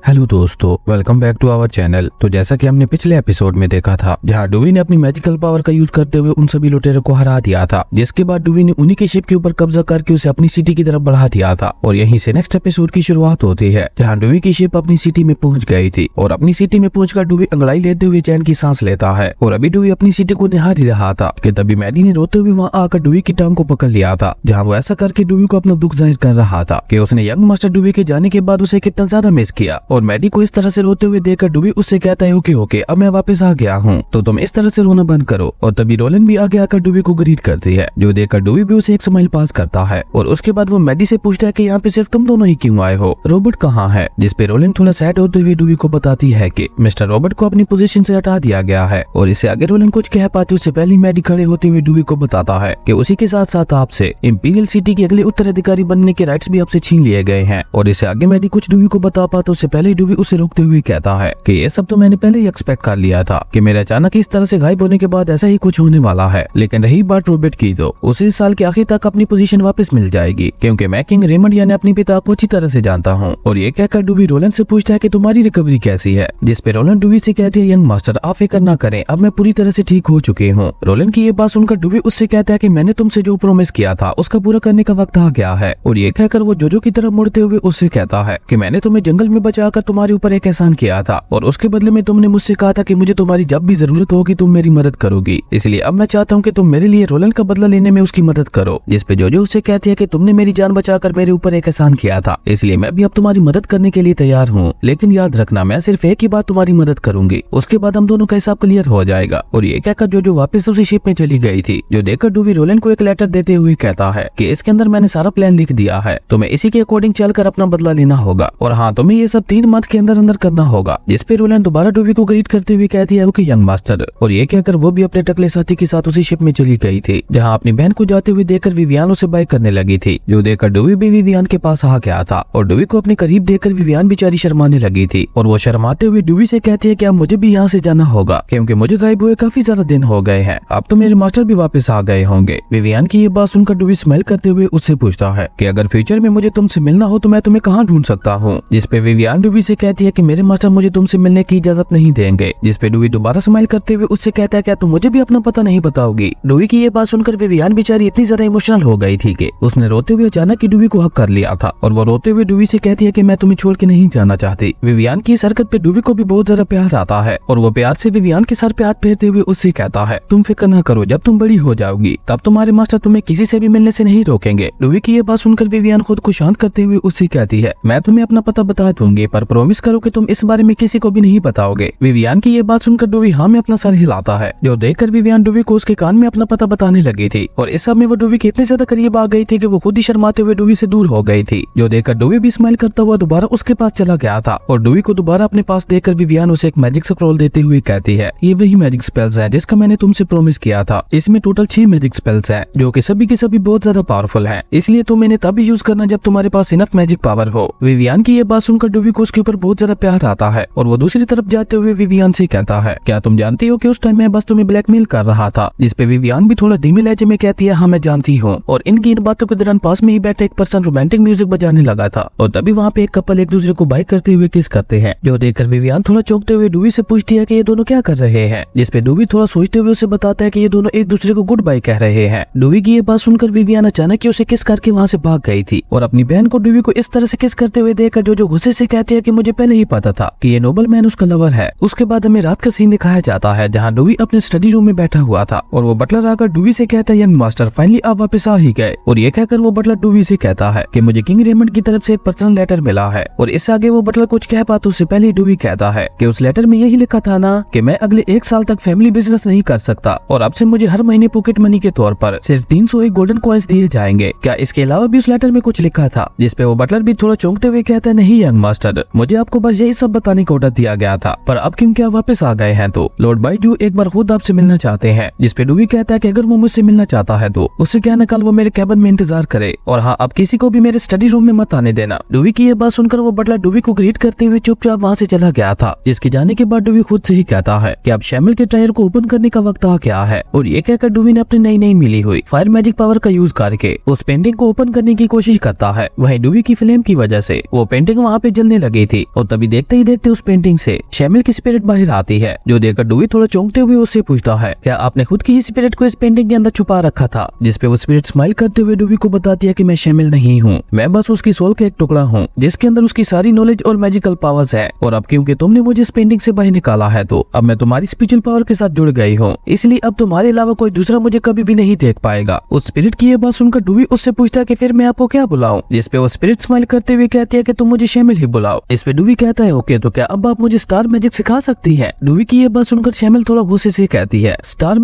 Hello दोस्तों, welcome back to our channel. तो जैसा कि हमने पिछले एपिसोड में देखा था, जहां डूवी ने अपनी मैजिकल पावर का यूज करते हुए उन सभी लुटेरों को हरा दिया था, जिसके बाद डूवी ने उन्हीं के शिप के ऊपर कब्जा करके उसे अपनी सिटी की तरफ बढ़ा दिया था। और यहीं से नेक्स्ट एपिसोड की शुरुआत होती है, जहाँ डूवी की शिप अपनी सिटी में पहुंच गई थी और अपनी सिटी में पहुंचकर डूवी अंगड़ाई लेते हुए चैन की सांस लेता है। और अभी डूवी अपनी सिटी को निहार ही रहा था कि तभी मैडी ने रोते हुए वहाँ आकर डूवी की टांग को पकड़ लिया था, जहाँ वो ऐसा करके डूवी को अपना दुख जाहिर कर रहा था कि उसने यंग मास्टर डूवी के जाने के बाद उसे कितना ज्यादा मिस किया। और मैडी को इस तरह से रोते हुए देखकर डूवी उससे कहता है ओके ओके, अब मैं वापस आ गया हूँ, तो तुम इस तरह से रोना बंद करो। और तभी रोलन भी आगे आकर डूवी को ग्रीट करती है, जो देखकर डूवी भी उसे एक स्माइल पास करता है। और उसके बाद वो मैडी से पूछता है कि यहाँ पे सिर्फ तुम दोनों ही क्यों आए हो, रॉबर्ट कहाँ है। जिसपे रोलन थोड़ा सैड होते हुए डूवी को बताती है कि मिस्टर रॉबर्ट को अपनी पोजीशन से हटा दिया गया है। और इससे आगे रोलन कुछ कह पाते उससे पहले मैडी खड़े होते हुए डूवी को बताता है कि उसी के साथ साथ आपसे इंपीरियल सिटी के अगले उत्तराधिकारी बनने के राइट्स भी आपसे छीन लिए गए हैं। और इससे आगे मैडी कुछ डूवी को बता पाता उससे पहले डूवी उसे रोकते हुए कहता है कि ये सब तो मैंने पहले ही एक्सपेक्ट कर लिया था कि मेरे अचानक इस तरह से गायब होने के बाद ऐसा ही कुछ होने वाला है। लेकिन रही बात रॉबर्ट की, तो उसे इस साल के आखिर तक अपनी पोजीशन वापस मिल जाएगी, क्योंकि मैं किंग रेमंड यानी अपने पिता को अच्छी तरह से जानता हूँ। और ये कहकर डूवी रोलन से पूछता है कि तुम्हारी रिकवरी कैसी है। जिसपे रोलन डूवी से कहती है यंग मास्टर आप फिक्र ना करें, अब मैं पूरी तरह से ठीक हो चुकी हूँ। रोलन की ये बात सुनकर डूवी उससे कहता है कि मैंने तुमसे जो प्रॉमिस किया था उसका पूरा करने का वक्त आ गया है। और ये कहकर वो जोजो की तरफ मुड़ते हुए उससे कहता है कि मैंने तुम्हें जंगल में बचाकर तुम्हारे ऊपर एक एहसान किया था, और उसके बदले में तुमने मुझसे कहा था कि मुझे तुम्हारी जब भी जरूरत होगी तुम मेरी मदद करोगी, इसलिए अब मैं चाहता हूँ कि तुम मेरे लिए रोलन का बदला लेने में उसकी मदद करो। जिसपे जोजो उससे कहती है कि तुमने मेरी जान बचाकर मेरे ऊपर एक एहसान किया था, इसलिए मैं भी अब तुम्हारी मदद करने के लिए तैयार हूँ। लेकिन याद रखना, मैं सिर्फ एक ही बार तुम्हारी मदद करूंगी, उसके बाद हम दोनों का हिसाब क्लियर हो जाएगा। और ये कहकर जोजो वापस उसी शिप में चली गई थी, जो देखकर डूवी रोलन को एक लेटर देते हुए कहता है कि इसके अंदर मैंने सारा प्लान लिख दिया है, तुम्हें इसी के अकॉर्डिंग चलकर अपना बदला लेना होगा। और हाँ, तुम्हें ये सब 3 मंथ के अंदर अंदर करना होगा। जिसपे रोलन दोबारा डूवी को ग्रीट करते हुए कहती है ओके यंग मास्टर। और ये कहकर वो भी अपने टकले साथी के साथ उसी शिप में चली गई थी, जहाँ अपनी बहन को जाते हुए देखकर विवियान उसे बाय करने लगी थी, जो देखकर डूवी भी विवियान के पास आ गया था। और डूवी को अपने करीब देखकर विवियान बेचारी शर्माने लगी थी, और वो शर्माते हुए डूवी से कहती है कि अब मुझे भी यहाँ से जाना होगा, क्योंकि मुझे गायब हुए काफी ज्यादा दिन हो गए हैं, अब तो मेरे मास्टर भी वापस आ गए होंगे। विवियान की ये बात सुनकर डूवी स्माइल करते हुए उससे पूछता है कि अगर फ्यूचर में मुझे तुमसे मिलना हो तो मैं तुम्हें कहाँ ढूंढ सकता हूँ। जिसपे विवियान डूवी से कहती है कि मेरे मास्टर मुझे तुमसे मिलने की इजाजत नहीं देंगे। जिसपे डूवी दोबारा स्माइल करते हुए उससे कहता है क्या तुम मुझे भी अपना पता नहीं बताओगी। डूवी की ये बात सुनकर विवियान बेचारी इतनी ज्यादा इमोशनल हो गई थी कि उसने रोते हुए अचानक ही डूवी को हक कर लिया था, और वो रोते हुए डूवी से कहती है कि मैं तुम्हें छोड़ के नहीं जाना चाहती। विवियान की इस हरकत पे डूवी को भी बहुत ज्यादा प्यार आता है, और वो प्यार से विवियान के सर पे हाथ फेरते हुए उससे कहता है तुम फिक्र न करो, जब तुम बड़ी हो जाओगी तब तुम्हारे मास्टर तुम्हें किसी से भी मिलने से नहीं रोकेंगे। डूवी की ये बात सुनकर विवियान खुद को शांत करते हुए उससे कहती है मैं तुम्हें अपना पता बता दूंगी, पर प्रॉमिस करो कि तुम इस बारे में किसी को भी नहीं बताओगे। विवियान की ये बात सुनकर डूवी हाँ में अपना सर हिलाता है, जो देखकर विवियान डूवी को उसके कान में अपना पता बताने लगी थी। और इस सब में वो डूवी के इतने ज्यादा करीब आ गई थी कि वो खुद ही शर्माते हुए डूवी से दूर हो गई थी, जो देखकर डूवी भी स्माइल करता हुआ दोबारा उसके पास चला गया था। और डूवी को दोबारा अपने पास देखकर विवियान उसे एक मैजिक स्क्रॉल देते हुए कहती है ये वही मैजिक स्पेल्स है जिसका मैंने तुमसे प्रॉमिस किया था। इसमें टोटल 6 मैजिक स्पेल्स हैं, जो कि सभी के सभी बहुत ज्यादा पावरफुल हैं, इसलिए तुम इन्हें तभी यूज करना जब तुम्हारे पास इनफ मैजिक पावर हो। विवियान की ये बात सुनकर डूवी को उसके ऊपर बहुत ज्यादा प्यार आता है, और वो दूसरी तरफ जाते हुए विवियान से कहता है क्या तुम जानती हो कि उस टाइम मैं बस तुम्हें ब्लैकमेल कर रहा था। जिसपे विवियान भी थोड़ा धीमे लहजे में कहती है हाँ मैं जानती हूँ। और इनकी इन बातों के दौरान पास में ही बैठा एक पर्सन रोमांटिक म्यूजिक बजाने लगा था, और तभी वहाँ पे एक कपल एक दूसरे को बाय करते हुए किस करते हैं, जो देखकर विवियान थोड़ा चौंकते हुए डूवी से पूछती है कि ये दोनों क्या कर रहे हैं। जिसपे डूवी थोड़ा सोचते हुए उसे बताता है कि ये दोनों एक दूसरे को गुड बाय कह रहे हैं। डूवी की ये बात सुनकर विवियान अचानक ही उसे किस करके वहाँ से भाग गई थी, और अपनी बहन को डूवी को इस तरह से किस करते हुए देखकर जो गुस्से से कहती है कि मुझे पहले ही पता था कि ये नोबल मैन उसका लवर है। उसके बाद हमें रात का सीन दिखाया जाता है, जहाँ डूवी अपने स्टडी रूम में बैठा हुआ था, और वो बटलर आकर डूवी से कहता है यंग मास्टर फाइनली आप वापस आ ही गए। और ये कहकर वो बटलर डूवी से कहता है कि मुझे किंग रेमंड की तरफ से एक पर्सनल लेटर मिला है। और इससे आगे वो बटलर कुछ कह पाता उससे पहले डूवी कहता है कि उस लेटर में यही लिखा था ना कि मैं अगले 1 साल तक फैमिली बिजनेस नहीं कर सकता, और अब से मुझे हर महीने पॉकेट मनी के तौर पर सिर्फ 301 गोल्डन कॉइंस दिए जाएंगे। क्या इसके अलावा भी उस लेटर में कुछ लिखा था। जिसपे वो बटलर भी थोड़ा चौंकते हुए कहता है नहीं यंग मास्टर, मुझे आपको बस यही सब बताने का ऑर्डर दिया गया था, पर अब क्योंकि आप वापस आ गए हैं तो लॉर्ड बाइजू एक बार खुद आपसे मिलना चाहते हैं। जिसपे डूवी कहता है कि अगर वो मुझसे मिलना चाहता है तो उससे क्या ना कल वो मेरे कैबिन में इंतजार करे, और हाँ अब किसी को भी मेरे स्टडी रूम में मत आने देना। डूवी की ये बात सुनकर वो बटलर डूवी को ग्रीट करते हुए चुपचाप वहाँ से चला गया था। जिसके जाने के बाद डूवी खुद से ही कहता है कि अब शैमिल के टायर को ओपन करने का वक्त आ गया है। और ये कहकर डूवी ने अपनी नई मिली हुई फायर मैजिक पावर का यूज करके उस पेंटिंग को ओपन करने की कोशिश करता है। वहीं डूवी की फ्लेम की वजह से वो पेंटिंग वहाँ पे जलने लगी थी और तभी देखते ही देखते उस पेंटिंग से शैमिल की स्पिरिट बाहर आती है, जो देखकर डूवी थोड़ा चौंकते हुए उससे पूछता है, क्या आपने खुद की स्पिरिट को इस पेंटिंग के अंदर छुपा रखा था? जिसपे वो स्पिरिट स्माइल करते हुए डूवी को बताती है कि मैं शैमिल नहीं हूँ, मैं बस उसकी सोल का एक टुकड़ा हूँ जिसके अंदर उसकी सारी नॉलेज और मैजिकल पावर्स है, और अब क्योंकि तुमने मुझे इस पेंटिंग से बाहर निकाला है तो अब मैं तुम्हारी स्पिरिचुअल पावर के साथ जुड़ गई हूँ, इसलिए अब तुम्हारे अलावा कोई दूसरा मुझे कभी भी नहीं देख पाएगा। उस स्पिरिट की ये बात सुनकर डूवी उससे पूछता है कि फिर मैं आपको क्या बुलाऊं? जिसपे वो स्पिरिट स्माइल करते हुए कहती है कि तुम मुझे शैमिल ही बुलाओ। इस पे डूवी कहता है ओके, तो क्या अब आप मुझे स्टार मैजिक सिखा सकती है? डूवी की ये बात सुनकर शैमिल थोड़ा गुस्से से कहती है, स्टार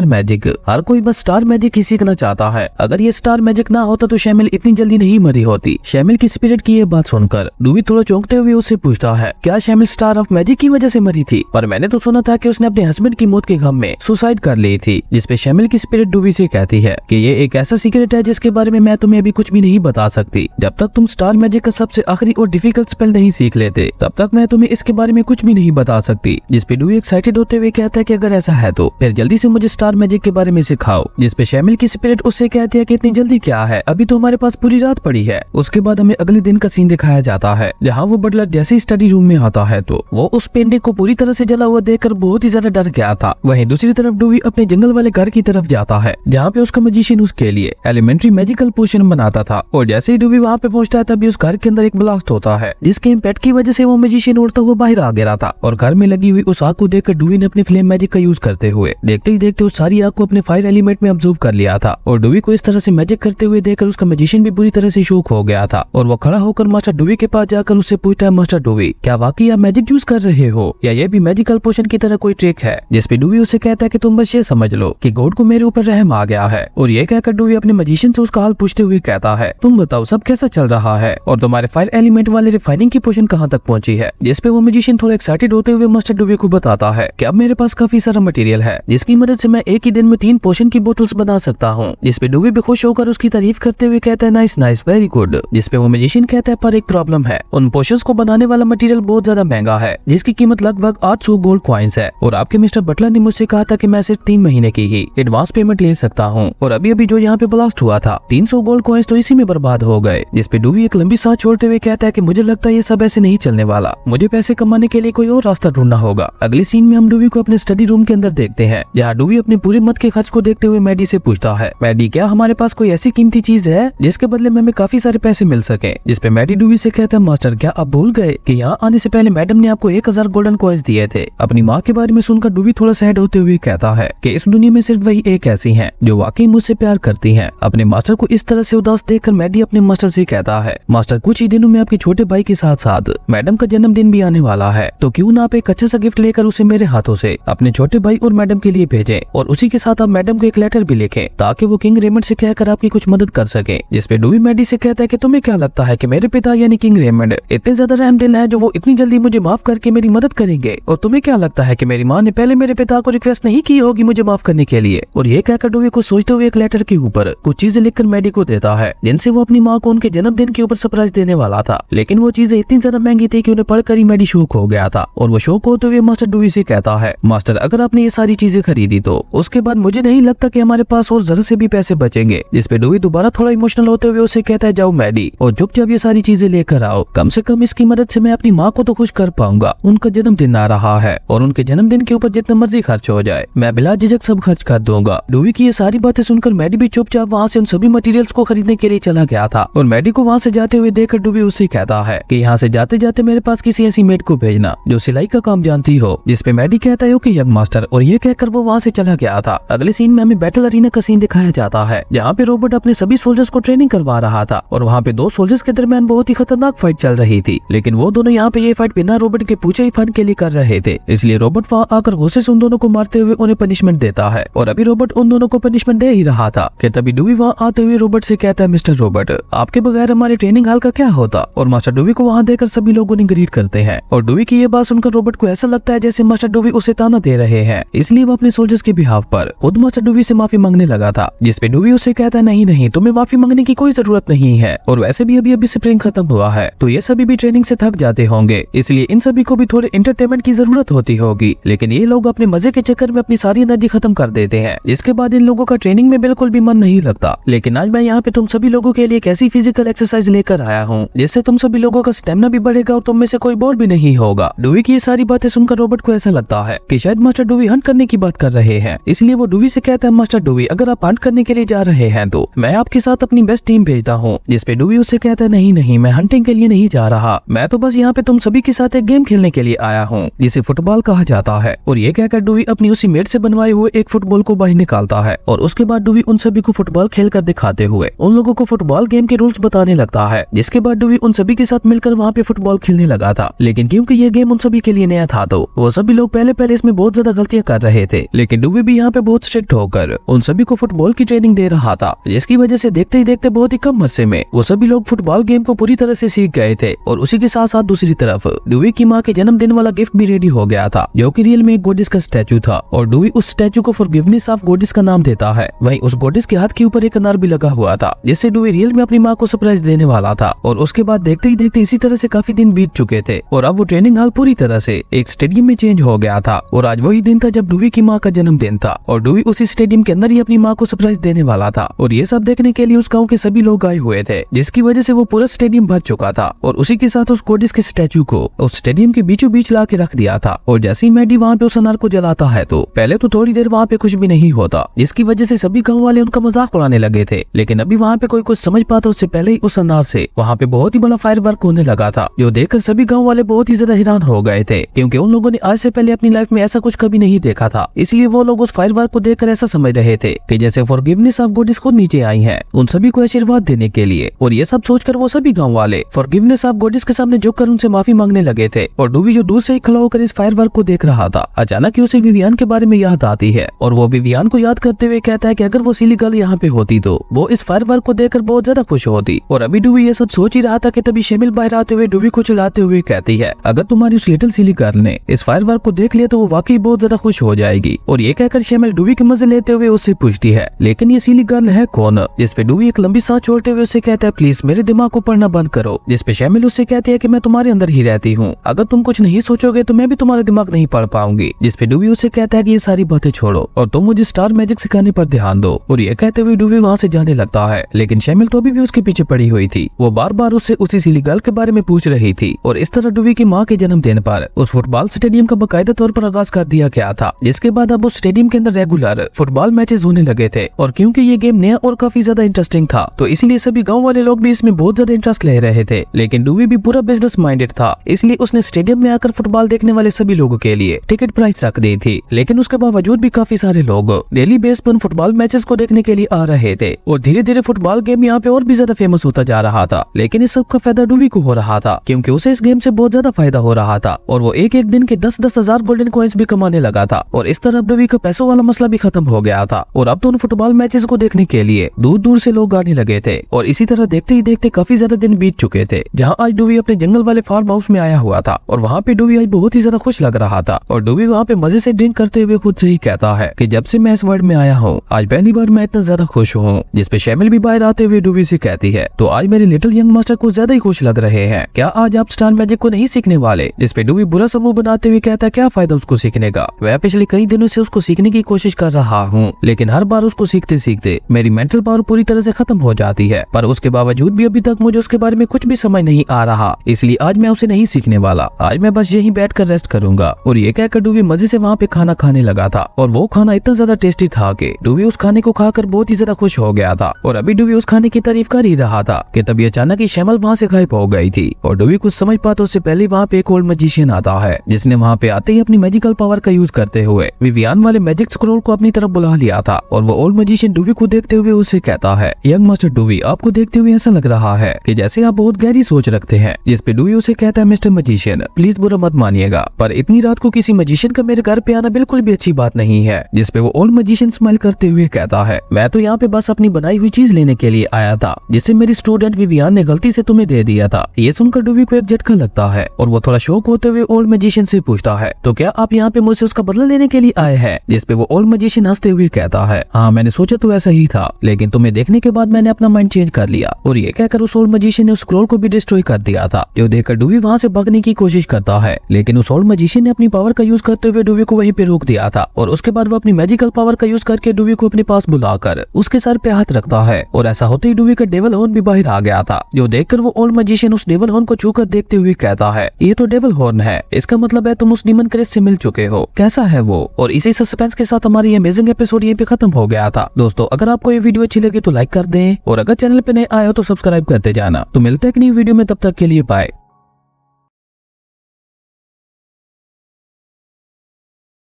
मैजिक हर कोई बस स्टार मैजिक ही सीखना चाहता है, अगर ये स्टार मैजिक ना होता तो शैमिल इतनी जल्दी नहीं मरी होती। शैमिल की स्पिरिट की ये बात सुनकर डूवी थोड़ा चौंकते हुए उससे पूछता है, क्या शैमिल स्टार ऑफ मैजिक की वजह से मरी थी? पर मैंने तो सुना था कि उसने अपने हस्बैंड की मौत के गम में सुसाइड कर ली थी। जिसपे शैमिल की स्पिरिट डूवी से कहती है कि ये एक ऐसा सीक्रेट है जिसके बारे में मैं तुम्हें अभी कुछ भी नहीं बता सकती, जब तक तुम स्टार मैजिक का सबसे आखिरी और डिफिकल्ट स्पेल नहीं सीख लेते तब तक मैं तुम्हें इसके बारे में कुछ भी नहीं बता सकती। जिसपे डूवी एक्साइटेड होते हुए कहता है कि अगर ऐसा है तो फिर जल्दी से मुझे स्टार मैजिक के बारे में सिखाओ। जिसपे शैमिल की स्पिरिट उससे कहती है कि इतनी जल्दी क्या है, अभी तो हमारे पास पूरी रात पड़ी है। उसके बाद हमें अगले दिन का सीन दिखाया जाता है जहाँ वो बटलर जैसे स्टडी रूम में आता है तो वो उस पेंटिंग को पूरी तरह से जला हुआ देखकर बहुत ही ज्यादा डर गया था। वहीं दूसरी तरफ डूवी अपने जंगल वाले घर की तरफ जाता है जहाँ पे उसका मैजिशियन उसके लिए एलिमेंट्री मैजिकल पोशन बनाता था, और जैसे ही डूवी वहाँ पे पहुँचता है तभी उस घर के अंदर एक ब्लास्ट होता है जिसके इम्पैक्ट की वजह से वो मैजिशियन उड़ता हुआ बाहर आ गिरा था, और घर में लगी हुई उस आग को देखकर डूवी ने अपने फ्लेम मैजिक का यूज करते हुए देखते ही देखते उस सारी आग को अपने फायर एलिमेंट में ऑब्जर्व कर लिया था। और डूवी को इस तरह से मैजिक करते हुए देखकर उसका मैजिशियन भी पूरी तरह से शॉक हो गया था, और वो खड़ा होकर मास्टर डूवी के पास जाकर उससे पूछता है, मास्टर डूवी क्या वाकई आप मैजिक यूज कर रहे हो या ये भी मैजिकल पोशन की तरह कोई ट्रिक है? जिसपे डूवी उसे कहता है कि तुम बस ये समझ लो कि गॉड को मेरे ऊपर रहम आ गया है। और ये कहकर डूवी अपने मैजिशियन से उसका हाल पूछते हुए कहता है, तुम बताओ सब कैसा चल रहा है और तुम्हारे फायर एलिमेंट वाले रिफाइनिंग की पोशन कहाँ तक पहुंची है? जिसपे वो मैजिशियन थोड़ा एक्साइटेड होते हुए मास्टर डूवी को बताता है कि अब मेरे पास काफी सारा मटेरियल है जिसकी मदद से मैं एक ही दिन में 3 पोशन की बोतल्स बना सकता हूँ। जिसपे डूवी भी खुश होकर उसकी तारीफ करते हुए कहता है, नाइस नाइस वेरी गुड। जिसपे वो मैजिशियन कहता है, पर एक प्रॉब्लम है, उन पोशंस को बनाने वाला मटेरियल बहुत ज्यादा महंगा है जिसकी कीमत लगभग 800 गोल्ड कॉइन्स है, और आपके मिस्टर बटलर ने मुझसे कहा था कि मैं सिर्फ 3 महीने की ही एडवांस पेमेंट ले सकता हूँ, और अभी अभी जो यहाँ पे ब्लास्ट हुआ था 300 गोल्ड कॉइन्स तो इसी में बर्बाद हो गए। जिसपे डूवी एक लंबी सांस छोड़ते हुए कहता है कि मुझे लगता है ये सब ऐसे नहीं चलने वाला, मुझे पैसे कमाने के लिए कोई और रास्ता ढूंढना होगा। अगले सीन में हम डूवी को अपने स्टडी रूम के अंदर देखते हैं जहाँ डूवी अपने पूरे मत के खर्च को देखते हुए मैडी से पूछता है, मैडी क्या हमारे पास कोई ऐसी कीमती चीज है जिसके बदले में हमें काफी सारे पैसे मिल सके? जिसपे मैडी डूवी से कहता है, मास्टर क्या आप भूल गए कि यहाँ आने से पहले मैडम ने आपको 1000 गोल्डन कॉइन्स दिए थे? अपनी माँ के बारे में सुनकर डूवी थोड़ा सैड होते हुए कहता है कि इस दुनिया में सिर्फ वही एक ऐसी है जो वाकई मुझसे प्यार करती है। अपने मास्टर को इस तरह से उदास देखकर मैडी अपने मास्टर से कहता है, मास्टर कुछ ही दिनों में आपके छोटे भाई के साथ साथ मैडम का जन्मदिन भी आने वाला है, तो क्यों ना आप एक अच्छा सा गिफ्ट लेकर उसे मेरे हाथों से अपने छोटे भाई और मैडम के लिए भेजें, और उसी के साथ आप मैडम को एक लेटर भी लिखें ताकि वो किंग रेमंड से कहकर आपकी कुछ मदद कर सके। जिसपे डूवी मैडी से कहता है कि तुम्हें क्या लगता है कि मेरे पिता यानी किंग रेमंड इतने ज्यादा रहमदिल है जो वो इतनी जल्दी मुझे माफ करके मेरी मदद करेंगे? और तुम्हें क्या लगता है कि मेरी माँ ने पहले मेरे पिता को रिक्वेस्ट नहीं की होगी मुझे माफ करने के लिए? और ये कहकर डूवी को सोचते हुए एक लेटर के ऊपर कुछ चीजें लिखकर मैडी को देता है जिनसे वो अपनी माँ को उनके जन्मदिन के ऊपर सरप्राइज देने वाला था, लेकिन वो चीजें इतनी ज्यादा महंगी थी कि उन्हें पढ़कर ही मैडी शौक हो गया था। और वो शौक होते हुए मास्टर डूवी से कहता है, मास्टर अगर आपने ये सारी चीजें खरीदी तो उसके बाद मुझे नहीं लगता कि हमारे पास और जरा से भी पैसे बचेंगे। जिसपे डूवी दोबारा थोड़ा इमोशनल होते हुए उसे कहता है, जाओ मैडी और चुपचाप ये सारी चीजें लेकर आओ, कम से कम इसकी मदद से मैं अपनी माँ को तो खुश कर पाऊंगा। उनका जन्मदिन आ रहा है और उनके जन्मदिन के ऊपर जितना मर्जी खर्च हो जाए मैं बिला झिझक सब खर्च कर दूंगा। डूवी की ये सारी बातें सुनकर मैडी भी चुपचाप वहाँ से उन सभी मटेरियल्स को खरीदने के लिए चला गया था, और मैडी को वहाँ से जाते हुए देखकर डूवी उससे कहता है कि यहाँ से जाते जाते मेरे पास किसी ऐसी मेड को भेजना जो सिलाई का काम जानती हो। जिसपे मैडी कहता है, ओके यंग मास्टर, और ये कहकर वो वहाँ से चला गया था। अगले सीन में हमें बैटल अरीना का सीन दिखाया जाता है जहाँ पे रोबोट अपने सभी सोल्जर्स को ट्रेनिंग करवा रहा था, और वहाँ पे 2 सोल्जर्स के दरमियान बहुत ही खतरनाक फाइट चल रही थी, लेकिन वो दोनों यहाँ पे ये फाइट बिना रोबोट के पूछे ही फन के लिए कर रहे थे, इसलिए रोबोट वहाँ आकर गुस्से से उन दोनों को मारते हुए उन्हें पनिशमेंट देता है। और अभी रोबोट उन दोनों को पनिशमेंट दे ही रहा था कि तभी डूवी वहाँ आते हुए रोबोट से कहता है, मिस्टर रोबोट आपके बगैर हमारे ट्रेनिंग हाल का क्या होता? और मास्टर डूवी को वहाँ देकर सभी लोग उन्हें ग्रीट करते हैं, और डूवी की ये बात सुनकर रोबोट को ऐसा लगता है जैसे मास्टर डूवी उसे ताना दे रहे हैं, इसलिए वो अपने सोल्जर्स के बिहाफ पर खुद मास्टर डूवी से माफी मांगने लगा था। जिसपे डूवी उससे कहता है, नहीं नहीं तुम्हें माफी मांगने की कोई जरूरत नहीं है, और वैसे भी अभी अभी स्प्रिंग खत्म हुआ है तो ये सभी भी ट्रेनिंग से थक जाते होंगे, इसलिए इन सभी को भी थोड़े एंटरटेनमेंट की जरूरत होती होगी, लेकिन ये लोग अपने मजे के चक्कर में अपनी सारी एनर्जी खत्म कर देते हैं, जिसके बाद इन लोगों का ट्रेनिंग में बिल्कुल भी मन नहीं लगता। लेकिन आज मैं यहाँ पे तुम सभी लोगों के लिए एक ऐसी फिजिकल एक्सरसाइज लेकर आया हूँ जिससे तुम सभी लोगों का स्टेमिना भी बढ़ेगा और तुम में से कोई बोर भी नहीं होगा। डूवी की ये सारी बातें सुनकर रॉबर्ट को ऐसा लगता है कि शायद मास्टर डूवी हंट करने की बात कर रहे हैं, इसलिए वो डूवी से कहता है मास्टर डूवी अगर आप हंट करने के लिए जा रहे हैं तो मैं आपके साथ अपनी बेस्ट टीम भेजता हूँ। जिसपे डूवी उससे कहता है नहीं नहीं, मैं हंटिंग के लिए नहीं जा रहा, मैं तो बस यहाँ पे तुम सभी के साथ एक गेम खेलने के लिए आया हूँ जिसे फुटबॉल कहा जाता है। और ये कहकर डूवी अपनी उसी मेट से बनवाए हुए एक फुटबॉल को बाहर निकालता है और उसके बाद डूवी उन सभी को फुटबॉल खेल कर दिखाते हुए उन लोगों को फुटबॉल गेम के रूल्स बताने लगता है। जिसके बाद डूवी उन सभी के साथ मिलकर वहाँ पे फुटबॉल खेलने लगा था, लेकिन क्योंकि ये गेम उन सभी के लिए नया था तो वो सभी लोग पहले पहले इसमें बहुत ज्यादा गलतियां कर रहे थे। लेकिन डूवी भी यहाँ पे बहुत स्ट्रिक्ट होकर उन सभी को फुटबॉल की ट्रेनिंग दे रहा था, जिसकी वजह से देखते ही देखते बहुत ही कम अरसे में वो सभी लोग फुटबॉल गेम को पूरी तरह से सीख गए थे। और उसी के साथ साथ दूसरी तरफ डूवी की माँ के जन्मदिन वाला गिफ्ट भी रेडी हो गया था, जो कि रियल में एक गॉडेस का स्टैचू था। और डूवी उस स्टैचू को फॉरगिवनेस ऑफ गॉडेस का नाम देता है। वहीं उस गॉडेस के हाथ के ऊपर एक अनार भी लगा हुआ था, जिससे डूवी रियल में अपनी माँ को सरप्राइज देने वाला था। और उसके बाद देखते ही देखते इसी तरह से काफी दिन बीत चुके थे और अब वो ट्रेनिंग हॉल पूरी तरह से एक स्टेडियम में चेंज हो गया था। और आज वही दिन था जब डूवी की माँ का जन्मदिन था और डूवी उसी स्टेडियम के अंदर ही अपनी माँ को सरप्राइज देने वाला था। और ये सब देखने के लिए उस गाँव के सभी लोग आए हुए थे, जिसकी वजह से वो पूरा स्टेडियम भर चुका था। और उसी के साथ उस गॉडेस के स्टैचू को उस स्टेडियम के बीचों बीच ला के रख दिया था। और जैसे ही मैडी वहाँ पे उस अनार को जलाता है तो पहले तो थोड़ी देर वहाँ पे कुछ भी नहीं होता, जिसकी वजह से सभी गाँव वाले उनका मजाक उड़ाने लगे थे। लेकिन अभी वहाँ पे कोई कुछ समझ पाता उससे पहले ही उस अनार से वहाँ पे बहुत ही बड़ा फायर वर्क होने लगा था, जो देखकर सभी गाँव वाले बहुत ही ज्यादा हैरान हो गए थे, क्योंकि उन लोगों ने आज से पहले अपनी लाइफ में ऐसा कुछ कभी नहीं देखा था। इसलिए वो लोग उस फायर वर्क को देखकर ऐसा समझ रहे थे कि जैसे फॉरगिवनेस ऑफ गॉडेस खुद नीचे आई है उन सभी को आशीर्वाद देने के लिए। और ये सब सोचकर वो सभी गाँव वाले फॉरगिवनेस ऑफ गॉडेस के सामने झुककर उनसे माफी मांगने लगे थे। और डूवी जो दूर से ही खड़ा होकर इस फायर वर्क को देख रहा था, अचानक ही उसे विवियान के बारे में याद आती है और वो विवियान को याद करते हुए कहता है कि अगर वो सिली गर्ल यहाँ पे होती तो वो इस फायर वर्क को देखकर बहुत ज्यादा खुश होती। और अभी डूवी ये सब सोच ही रहा था कि तभी शेमिल बाहर आते हुए डूवी को चिल्लाते हुए कहती है अगर तुम्हारी उस लिटिल सिली गर्ल ने इस फायर वर्क को देख लिया तो वो वाकई बहुत ज्यादा खुश हो जाएगी। और ये कहकर शेमिल डूवी के मजे लेते हुए उससे पूछती है लेकिन ये सिली गर्ल है कौन? जिसपे डूवी एक लंबी सांस छोड़ते हुए उससे कहता है प्लीज मेरे दिमाग को पढ़ना बंद करो। जिसपे शेमिल उससे कहती है कि मैं तुम्हारे अंदर ही रहती हूँ, अगर तुम कुछ नहीं सोचोगे तो मैं भी तुम्हारा दिमाग नहीं पढ़ पाऊंगी। जिसपे डूवी उससे कहता है कि ये सारी बातें छोड़ो और तुम मुझे स्टार मैजिक सिखाने पर ध्यान दो। और ये कहते हुए डूवी वहाँ से जाने लगता है, लेकिन शेमिल तो अभी भी उसके पीछे पड़ी हुई थी। वो बार बार उससे उसी सिली गर्ल के बारे में पूछ रही थी। और इस तरह डूवी की माँ के जन्मदिन पर उस फुटबॉल स्टेडियम का बाकायदा तौर पर आगाज कर दिया गया था, जिसके बाद अब उस स्टेडियम के अंदर रेगुलर फुटबॉल मैचेस होने लगे थे। और क्योंकि ये गेम नया और काफी ज्यादा इंटरेस्टिंग था तो इसीलिए सभी गाँव वाले लोग भी इसमें बहुत ज्यादा इंटरेस्ट ले रहे थे। लेकिन डूवी भी पूरा बिजनेस माइंडेड था, इसलिए उसने स्टेडियम में आकर फुटबॉल देखने वाले सभी लोगों के लिए टिकट प्राइस रख दी थी। लेकिन उसके बावजूद भी काफी सारे लोग डेली बेस पर फुटबॉल मैचेस को देखने के लिए आ रहे थे और धीरे धीरे फुटबॉल गेम यहाँ पे और भी ज्यादा फेमस होता जा रहा था। लेकिन इस सब का फायदा डूवी को हो रहा था, क्योंकि उसे इस गेम से बहुत ज्यादा फायदा हो रहा था और वो एक एक दिन के 10-10 हजार गोल्डन कॉइंस भी कमाने लगा था। और इस तरह डूवी का पैसों वाला मसला भी खत्म हो गया था और अब तो उन फुटबॉल मैचेस को देखने के लिए दूर दूर से लोग आने लगे थे। और इसी तरह देखते ही देखते काफी ज्यादा दिन बीत चुके थे, जहाँ आज डूवी अपने जंगल वाले फार्म हाउस में आया हुआ था। और वहाँ पे डूवी आज बहुत ही ज्यादा खुश लग रहा था और डूवी वहाँ पे मजे से ड्रिंक करते हुए खुद से ही कहता है कि जब से मैं इस वर्ल्ड में आया हूँ आज पहली बार मैं इतना ज्यादा खुश हूँ। जिसपे शेमिल भी बाहर आते हुए डूवी से कहती है तो आज मेरे लिटिल यंग मास्टर को ज्यादा ही खुश लग रहे हैं, क्या आज आप स्टार मैजिक को नहीं सीखने वाले? जिसपे डूवी बुरा समूह बनाते हुए कहता है क्या फायदा उसको सीखने का, वह पिछले कई दिनों से उसको सीखने की कोशिश कर रहा हूँ, लेकिन हर बार उसको सीखते सीखते मेरी मेंटल पावर पूरी तरह से खत्म हो जाती है। पर उसके बावजूद भी अभी तक मुझे उसके बारे में कुछ भी समझ नहीं आ रहा, इसलिए आज मैं उसे नहीं सीखने वाला, आज मैं बस यहीं बैठ कर रेस्ट करूंगा। और ये कहकर डूवी मजे से वहाँ पे खाना खाने लगा था और वो खाना इतना ज्यादा टेस्टी था कि डूवी उस खाने को खाकर बहुत ही ज्यादा खुश हो गया था। और अभी डूवी उस खाने की तारीफ कर ही रहा था कि तभी अचानक ही शेमिल वहाँ से गायब हो गई थी। और डूवी कुछ समझ पाता उससे पहले वहाँ पे एक ओल्ड मैजिशियन आता है, जिसने वहाँ पे आते ही अपनी मैजिकल पावर का यूज करते हुए विवियान वाले मैजिक स्क्रोल को अपनी तरफ बुला लिया था। और वो ओल्ड मैजिशियन डूवी को देखते हुए उससे कहता है यंग मास्टर डूवी, आपको देखते हुए ऐसा लग रहा है कि जैसे आप बहुत गहरी सोच रखते हैं। जिसपे डूवी उसे कहता है मिस्टर मैजिशियन प्लीज बुरा मत मानिएगा, पर इतनी रात को किसी मैजिशियन का मेरे घर पे आना बिल्कुल भी अच्छी बात नहीं है। जिसपे वो ओल्ड मैजिशियन स्माइल करते हुए कहता है मैं तो यहाँ पे बस अपनी बनाई हुई चीज लेने के लिए आया था, जिसे मेरी स्टूडेंट विवियान ने गलती से तुम्हें दे दिया था। ये सुनकर डूवी को एक झटका लगता है और वो थोड़ा शौक होते हुए ओल्ड मैजिशियन से पूछता है तो क्या आप यहाँ पे मुझसे उसका बदला लेने के लिए आए हैं? जिसपे वो ओल्ड मैजिशियन हंसते हुए कहता है हाँ मैंने सोचा तो ऐसा ही था, लेकिन तुम्हें देखने के बाद मैंने अपना माइंड चेंज कर लिया। और ये कहकर उस ओल्ड मैजिशियन ने उस स्क्रोल को भी डिस्ट्रॉय कर दिया था, जो देखकर डूवी वहाँ से भागने की कोशिश करता है। लेकिन उस ओल्ड मैजिशियन ने अपनी पावर का यूज करते हुए डूवी को वहीं पे रोक दिया था। और उसके बाद वो अपनी मैजिकल पावर का यूज करके डूवी को अपने पास बुलाकर उसके सर पे हाथ रखता है। और ऐसा होते ही डूवी का डेविल हॉर्न भी बाहर आ गया था, जो देखकर वो ओल्ड मैजिशियन उस डेविल हॉर्न को छूकर देखते हुए कहता है, ये तो डेविल हॉर्न है, इसका मतलब है तुम उस डीमन क्रेस से मिल चुके हो, कैसा है वो। और इसी सस्पेंस के साथ हमारी अमेजिंग एपिसोड यहीं पे खत्म हो गया था। दोस्तों अगर आपको ये वीडियो अच्छी लगी तो लाइक कर दें और अगर चैनल पे नए आए हो तो सब्सक्राइब करते जाना। तो मिलते हैं एक नई वीडियो में, तब तक के लिए बाय।